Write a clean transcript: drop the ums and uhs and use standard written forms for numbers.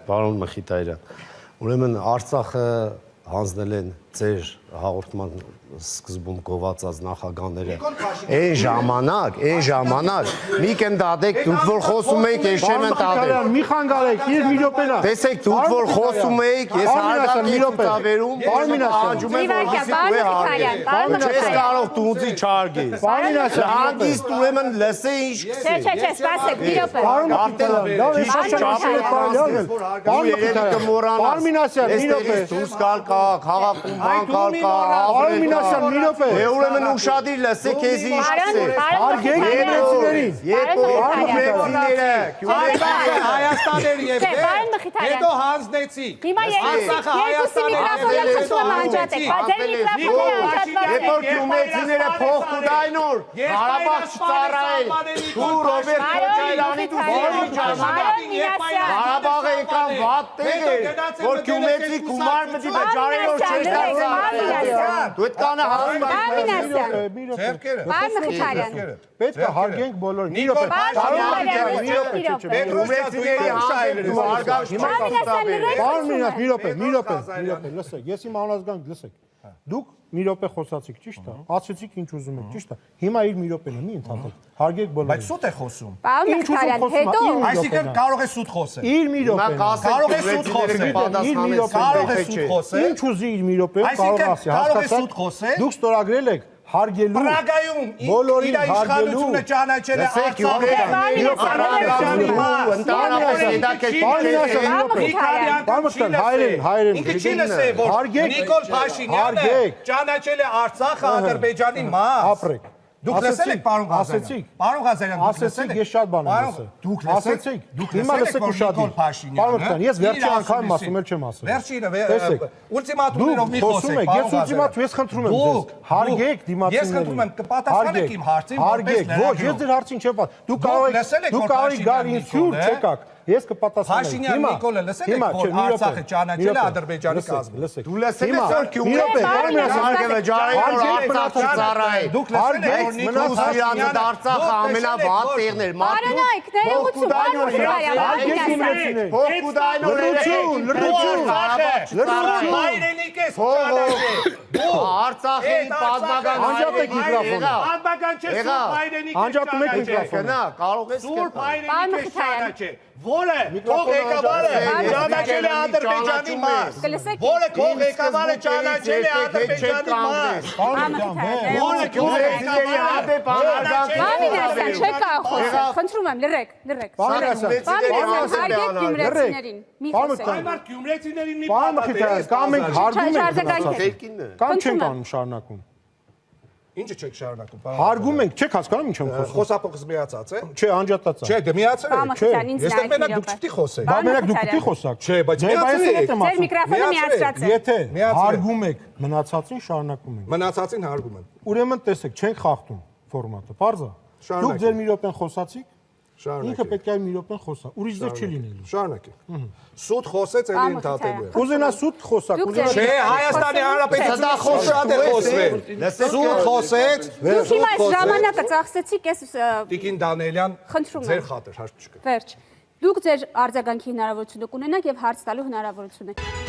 պարոն Մխիթարյան, ուրեմն Արցախը հանձնել են ձեր հաղորդման սկզբում գովացած նախագահները այն ժամանակ մի կնդադեք դուք որ խոսում եք ես չեմ ընդդադել մի խանգարեք իր մի րոպենա տեսեք դուք որ խոսում եք ես հարգանքի ցուցաբերում ահանջում եմ որովհետեւ չես կարող դուզի չարգես հանգիստ ուրեմն լսե ինչ չէ սպասեք մի րոպե դուրս գալ քաղաքում բան կալ ուրեմն ուշադիր լսեք քեզ ինչ հարգեք Հայաստաներ եւ հետո հանձնեցիք Արցախը Երբ գյումրեցիները փող կուտայնոր Ղարաբաղ չծառայել դու Ռոբերտ Քոչարյանի դու Ղարաբաղը եկան վատ տեղ որ գյումրեցի գումար մտի վճարելով չես դարձել դու այդ կանը պետք է հարգենք բոլորին մի րոպե լսեք ես իմ անազգանք լսեք դուք մի րոպե խոսացիք ճիշտ է ասացիք ինչ ուզում եք ճիշտ է հիմա իր մի րոպեն է մի ընդհատեք հարգեք բոլորին բայց սուտ է խոսում այսինքն կարող է սուտ խոսել իր մի րոպեն կարող է սուտ խոսել ինչ ուզի իր մի րոպե կարող ասի հասկացաք դուք ստորագրել եք հարգելու բոլորին հարգելու ճանաչել է Նիկոլ Փաշինյանը ճանաչել է Արցախը Ադրբեջանի մաս ապրեք Դուք լսել եք պարոն Ղազարյան Պարոն Ղազարյան ասեցիք ես շատ բան եմ լսել Դուք ասեցիք հիմա լսեք ուշադիր պարոն ես վերջի անգամ ասում էլ չեմ ասում Վերջինը ուլտիմատումներով մի խոսեք ես ուլտիմատում ես խնդրում եմ ձեզ հարգեք դիմացիներին Ես խնդրում եմ կպատասխանեք իմ հարցին հարգեք ոչ ես ձեր հարցին չեմ դուք կարող եք գալ ինձ հյուր չեկաք Ես կպատասխանեմ։ Փաշինյան Նիկոլը լսել եք որ Արցախը ճանաչել է Ադրբեջանի կազմում։ Դու լսել ես որ Գյումրիը Դուք լսել եք որ Նիկոլյանը Արցախը ամենավատ տեղն էր։ Մարոնայք, Լրություն։ Հայրենիք ես ճանաչել։ Արցախի բազմական անջատեք միկրոֆոնը։ Բազմական չէ սուրբ հայրենիք անջատում եք միկրոֆոնը։ Կարող ես սուրբ հայրենիք ես ճանաչել։ Որը քո ղեկավարը ճանաչել է Ադրբեջանի մաս։ Որը քո ղեկավարը ճանաչել է Ադրբեջանի մաս։ Որը քո ղեկավարը Բամինասյան չեք կարող խոսել։ Խնդրում եմ լրեք։ Հարգեք գյումրեցիներին։ Մի խոսեք։ Այմար գյումրեցիներին մի պատասխանեք։ Կամ ենք հարգում ենք կամ չենք անում շարունակում։ Ինչը չեք շարունակում։ Հարգում ենք, չեք հասկանում ինչ եմ խոսում։ Խոսափողս միացած է։ Չէ, անջատած է։ Չէ, դե միացել եք։ Ես մենակ դուք չպետք է խոսեք։ Բա մենակ դուք պիտի խոսաք։ Չէ, բայց միացել եք։ Ձեր միկրոֆոնը միացրած է։ Եթե հարգում եք, մնացածին շարունակում ենք։ Մնացածին հարգում եմ։ Ուրեմն տեսեք, չենք խախտում ֆորմատը։ Պարզ է։ Դուք ձեր մի րոպեն խոսացիք։ Ինքը պետք է մի րոպեն խոսա։ Ուրիշ ձեր չի լինելու։ Շարունակեք։ Սուտ խոսեց էլի ընդհատելու է։ Ուզենա սուտ խոսակ, ուզենա Չէ, Հայաստանի Հանրապետությունը շատ է խոսվել։ Սուտ խոսեց։ Դուք հիմա այս ժամանակը ծախսեցիք, ես Տիկին Դանիելյան, խնդրում եմ։ ձեր խաթր հարց չկա։ Վերջ։ Դուք ձեր արձագանքի հնարավորությունը կունենաք եւ հարց տալու հնարավորություն եք։